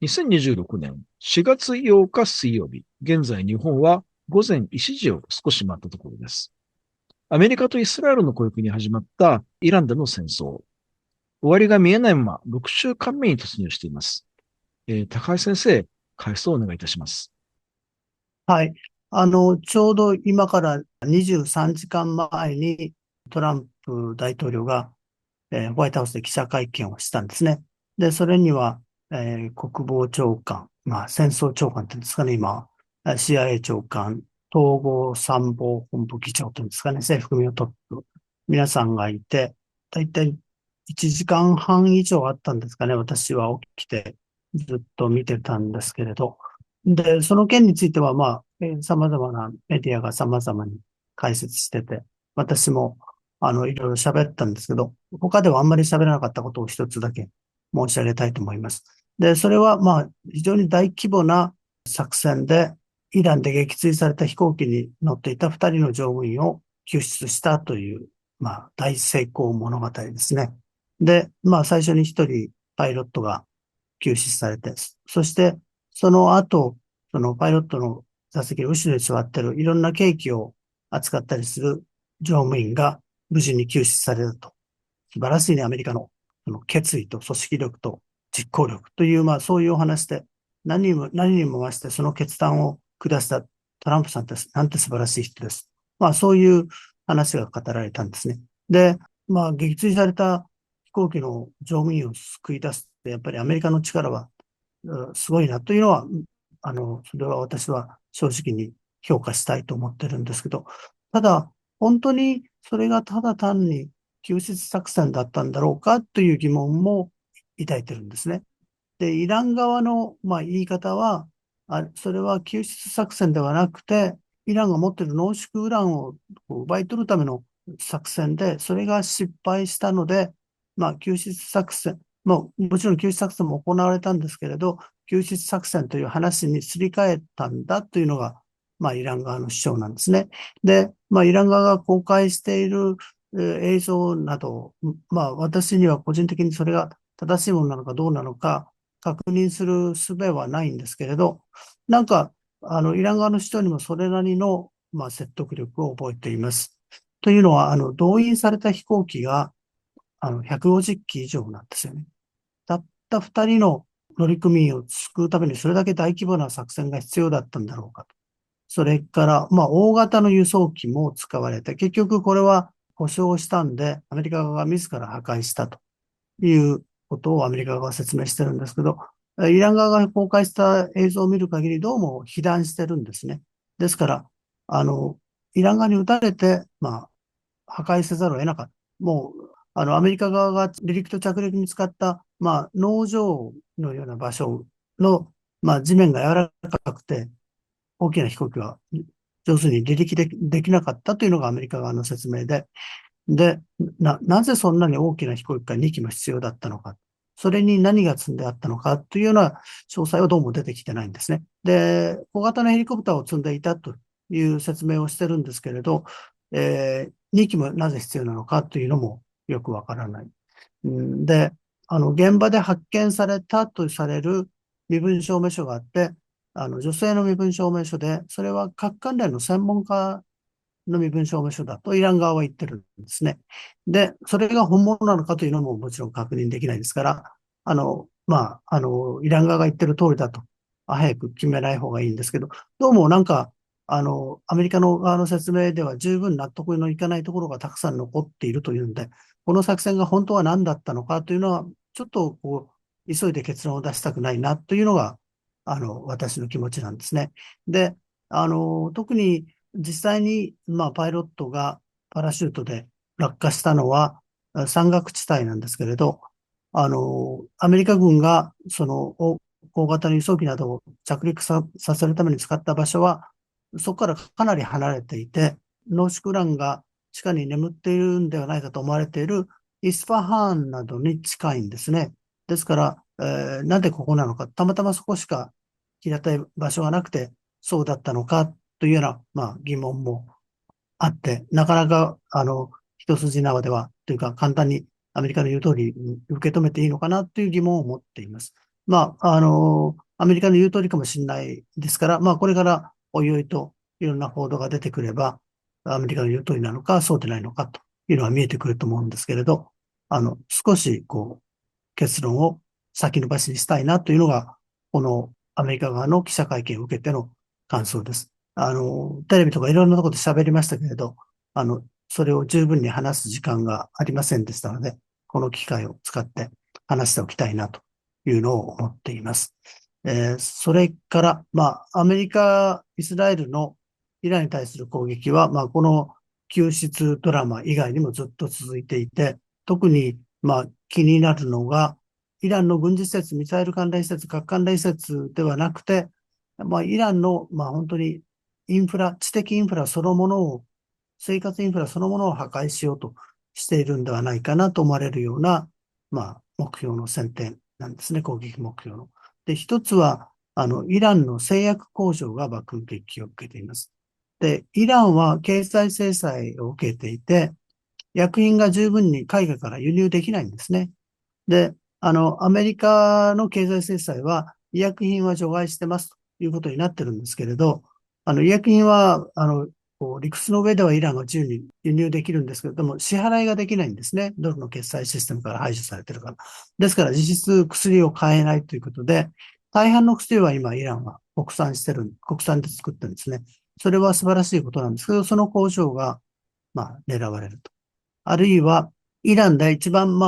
2026年4月8日水曜日、現在日本は午前1時を少し待ったところです。アメリカとイスラエルの攻撃に始まったイランでの戦争。終わりが見えないまま6週間目に突入しています。高橋先生、解説をお願いいたします。はい。ちょうど今から23時間前にトランプ大統領が、ホワイトハウスで記者会見をしたんですね。で、それには、国防長官、まあ、戦争長官っていうんですかね、今、CIA 長官、統合参謀本部議長というんですかね、制服組のトップ、皆さんがいて、だいたい1時間半以上あったんですかね、私は起きてずっと見てたんですけれど、で、その件については、まあ、様々なメディアが様々に解説してて、私も、いろいろ喋ったんですけど、他ではあんまり喋らなかったことを一つだけ申し上げたいと思います。で、それは、まあ、非常に大規模な作戦で、イランで撃墜された飛行機に乗っていた二人の乗務員を救出したという、まあ、大成功物語ですね。で、まあ、最初に一人パイロットが救出されて、そしてその後、そのパイロットの座席の後ろに座ってるいろんな兵器を扱ったりする乗務員が無事に救出されると。素晴らしいね、アメリカのその決意と組織力と実行力という、まあそういうお話で、何にも増してその決断を下したトランプさんってなんて素晴らしい人です。まあそういう話が語られたんですね。で、まあ撃墜された飛行機の乗務員を救い出すって、やっぱりアメリカの力はすごいなというのは、それは私は正直に評価したいと思ってるんですけど、ただ、本当にそれがただ単に救出作戦だったんだろうかという疑問も抱いてるんですね。で、イラン側の、まあ、言い方は、それは救出作戦ではなくて、イランが持っている濃縮ウランを奪い取るための作戦で、それが失敗したので、まあ、救出作戦、もちろん救出作戦も行われたんですけれど、救出作戦という話にすり替えたんだというのが、まあ、イラン側の主張なんですね。で、まあ、イラン側が公開している映像など、まあ、私には個人的にそれが正しいものなのかどうなのか、確認する術はないんですけれど、なんか、イラン側の人にもそれなりの、まあ、説得力を覚えています。というのは、動員された飛行機が、150機以上なんですよね。たった2人の乗組員を救うためにそれだけ大規模な作戦が必要だったんだろうかと。それから、まあ、大型の輸送機も使われて、結局これは故障したんで、アメリカ側が自ら破壊したということをアメリカ側が説明してるんですけど、イラン側が公開した映像を見る限りどうも被弾してるんですね。ですから、あの、イラン側に撃たれて、まあ、破壊せざるを得なかった。もう、アメリカ側が離陸と着陸に使った、まあ、農場のような場所の、まあ、地面が柔らかくて、大きな飛行機は上手に離陸できなかったというのがアメリカ側の説明で、で、なぜそんなに大きな飛行機が2機も必要だったのか。それに何が積んであったのかというような詳細はどうも出てきてないんですね。で、小型のヘリコプターを積んでいたという説明をしてるんですけれど、2機もなぜ必要なのかというのもよくわからない。で、現場で発見されたとされる身分証明書があって、女性の身分証明書で、それは核関連の専門家の身分証明書だとイラン側は言ってるんですね。で、それが本物なのかというのももちろん確認できないですから、イラン側が言ってる通りだと、早く決めない方がいいんですけど、どうもなんか、アメリカの側の説明では十分納得のいかないところがたくさん残っているというんで、この作戦が本当は何だったのかというのは、ちょっと急いで結論を出したくないなというのが、私の気持ちなんですね。で、特に実際に、まあ、パイロットがパラシュートで落下したのは山岳地帯なんですけれど、アメリカ軍がその大型の輸送機などを着陸させるために使った場所は、そこからかなり離れていて、濃縮ウランが地下に眠っているんではないかと思われているイスファハーンなどに近いんですね。ですから、なんでここなのか、たまたまそこしか平たい場所がなくて、そうだったのかというような、まあ、疑問もあって、なかなか、一筋縄では、というか、簡単にアメリカの言う通り受け止めていいのかなという疑問を持っています。アメリカの言う通りかもしれないですから、これからおいおいといろんな報道が出てくれば、アメリカの言う通りなのか、そうでないのかというのは見えてくると思うんですけれど、少し、結論を先延ばしにしたいなというのが、このアメリカ側の記者会見を受けての感想です。テレビとかいろんなところで喋りましたけれど、それを十分に話す時間がありませんでしたので、この機会を使って話しておきたいなというのを思っています。それから、アメリカ、イスラエルのイランに対する攻撃は、この救出ドラマ以外にもずっと続いていて、特に、気になるのが、イランの軍事施設、ミサイル関連施設、核関連施設ではなくて、イランの、本当にインフラ、知的インフラそのものを、生活インフラそのものを破壊しようとしているんではないかなと思われるような、目標の選定なんですね、攻撃目標の。で、一つは、イランの製薬工場が爆撃を受けています。で、イランは経済制裁を受けていて、薬品が十分に海外から輸入できないんですね。で、アメリカの経済制裁は医薬品は除外してますということになってるんですけれど、医薬品は、理屈の上ではイランが自由に輸入できるんですけれども、支払いができないんですね。ドルの決済システムから排除されてるから。ですから実質薬を買えないということで、大半の薬は今イランは国産で作ってるんですね。それは素晴らしいことなんですけど、その工場が、狙われると。あるいは、イランで一番、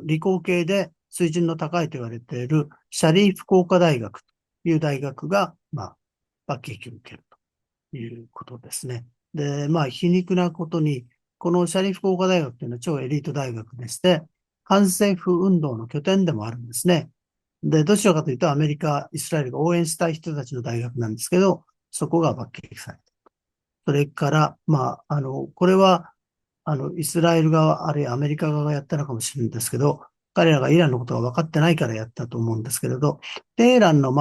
理工系で水準の高いと言われているシャリーフ工科大学という大学が、爆撃を受けるということですね。で、皮肉なことに、このシャリーフ工科大学というのは超エリート大学でして、反政府運動の拠点でもあるんですね。で、どちらかというとアメリカ、イスラエルが応援したい人たちの大学なんですけど、そこが爆撃された。それから、これはイスラエル側、あるいはアメリカ側がやったのかもしれないんですけど、彼らがイランのことが分かってないからやったと思うんですけれど、テヘランの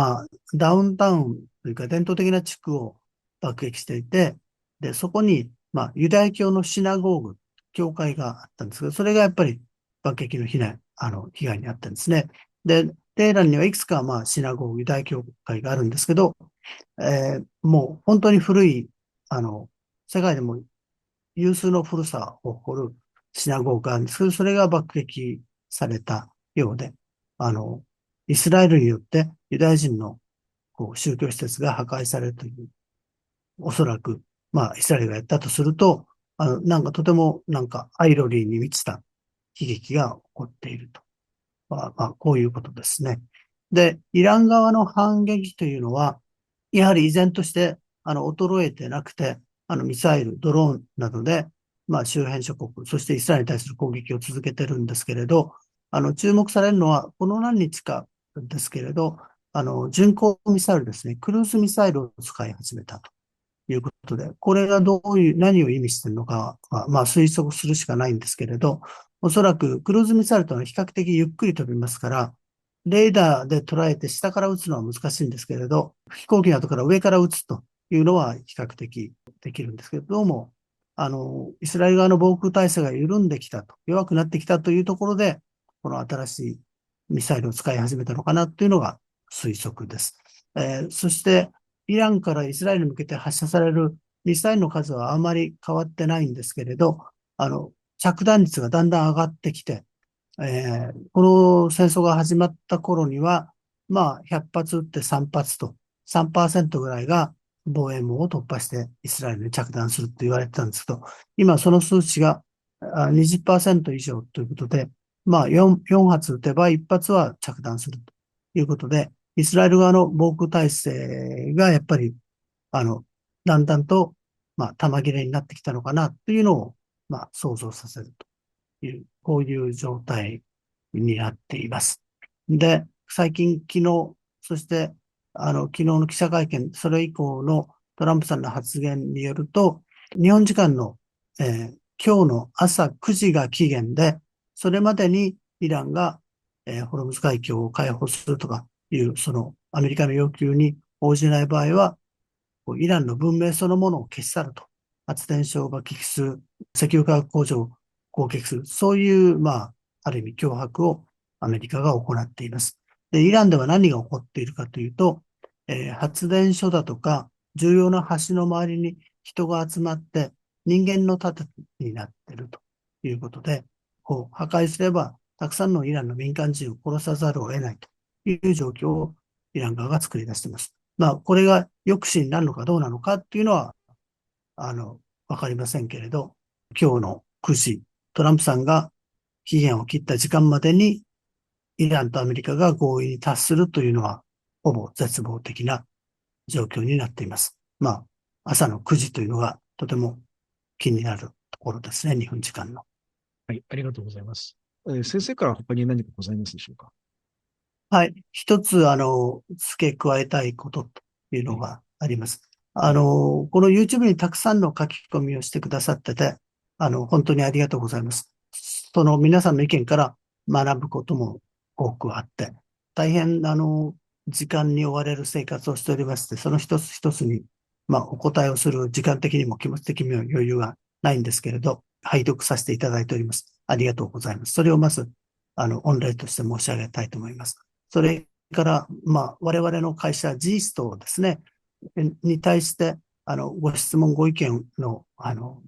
ダウンタウンというか伝統的な地区を爆撃していて、で、そこに、ユダヤ教のシナゴーグ、教会があったんですけど、それがやっぱり爆撃の被害にあったんですね。で、テヘランにはいくつかシナゴーグ、ユダヤ教会があるんですけど、もう本当に古い、世界でも有数の古さを誇るシナゴーグがあるんですけど、それが爆撃されたようで、あの、イスラエルによってユダヤ人の宗教施設が破壊されるという、おそらく、イスラエルがやったとすると、とてもアイロリーに満ちた悲劇が起こっていると。こういうことですね。で、イラン側の反撃というのは、やはり依然として、衰えてなくて、ミサイル、ドローンなどで、周辺諸国、そしてイスラエルに対する攻撃を続けてるんですけれど、注目されるのは、この何日かですけれど、巡航ミサイルですね、クルーズミサイルを使い始めたということで、これが何を意味しているのかは、推測するしかないんですけれど、おそらくクルーズミサイルというのは比較的ゆっくり飛びますから、レーダーで捉えて下から撃つのは難しいんですけれど、飛行機の後から上から撃つというのは比較的できるんですけれども、イスラエル側の防空体制が緩んできたと、弱くなってきたというところで、この新しいミサイルを使い始めたのかなというのが推測です。そして、イランからイスラエルに向けて発射されるミサイルの数はあまり変わってないんですけれど、着弾率がだんだん上がってきて、この戦争が始まった頃には、100発撃って3発と、3%ぐらいが防衛網を突破してイスラエルに着弾すると言われてたんですけど、今その数値が20%以上ということで、4発撃てば1発は着弾するということで、イスラエル側の防空体制がやっぱり、あの、だんだんと、弾切れになってきたのかなというのを、想像させるという、こういう状態になっています。で、最近、昨日、そして、昨日の記者会見、それ以降のトランプさんの発言によると、日本時間の、今日の朝9時が期限で、それまでにイランが、ホルムズ海峡を開放するとかいう、そのアメリカの要求に応じない場合は、イランの文明そのものを消し去ると。発電所を爆撃する、石油化学工場を攻撃する。そういう、ある意味脅迫をアメリカが行っています。で、イランでは何が起こっているかというと、発電所だとか、重要な橋の周りに人が集まって人間の盾になっているということで、こう破壊すればたくさんのイランの民間人を殺さざるを得ないという状況をイラン側が作り出しています。まあ、これが抑止になるのかどうなのかっていうのは、わかりませんけれど、今日の9時、トランプさんが期限を切った時間までにイランとアメリカが合意に達するというのは、ほぼ絶望的な状況になっています。まあ、朝の9時というのがとても気になるところですね、日本時間の。はい、ありがとうございます。先生から他に何かございますでしょうか？はい。一つ、付け加えたいことというのがあります。この YouTube にたくさんの書き込みをしてくださってて、本当にありがとうございます。その皆さんの意見から学ぶことも多くあって、大変、時間に追われる生活をしておりまして、その一つ一つに、まあ、お答えをする時間的にも気持ち的にも余裕がないんですけれど、拝読させていただいております。ありがとうございます。それをまず、御礼として申し上げたいと思います。それから、まあ、我々の会社 G ストですね、に対して、ご質問、ご意見の、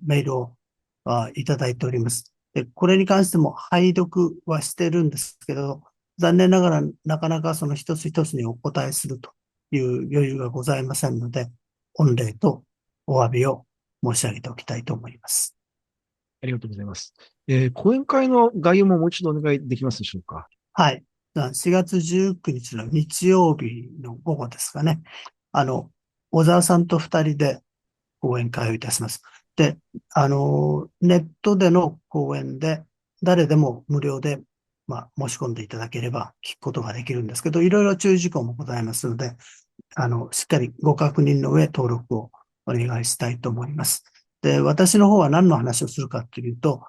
メールをいただいております。で、これに関しても拝読はしてるんですけど、残念ながらなかなかその一つ一つにお答えするという余裕がございませんので、御礼とお詫びを申し上げておきたいと思います。ありがとうございます。講演会の概要ももう一度お願いできますでしょうか？はい。4月19日の日曜日の午後ですかね。あの、小沢さんと二人で講演会をいたします。で、ネットでの講演で、誰でも無料で、まあ、申し込んでいただければ聞くことができるんですけど、いろいろ注意事項もございますので、しっかりご確認の上、登録をお願いしたいと思います。で、私の方は何の話をするかというと、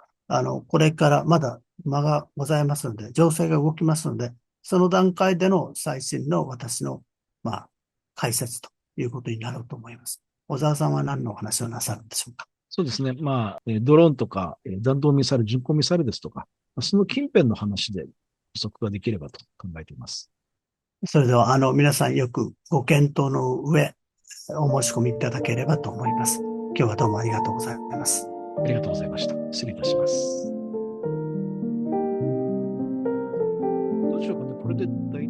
これからまだ間がございますので、情勢が動きますので、その段階での最新の私の、まあ、解説ということになろうと思います。小沢さんは何のお話をなさるんでしょうか？そうですね。まあ、ドローンとか、弾道ミサイル、巡航ミサイルですとか、その近辺の話で補足ができればと考えています。それでは、皆さんよくご検討の上、お申し込みいただければと思います。今日はどうもありがとうございます。ありがとうございました。失礼いたします。どうでしょうかね。これで大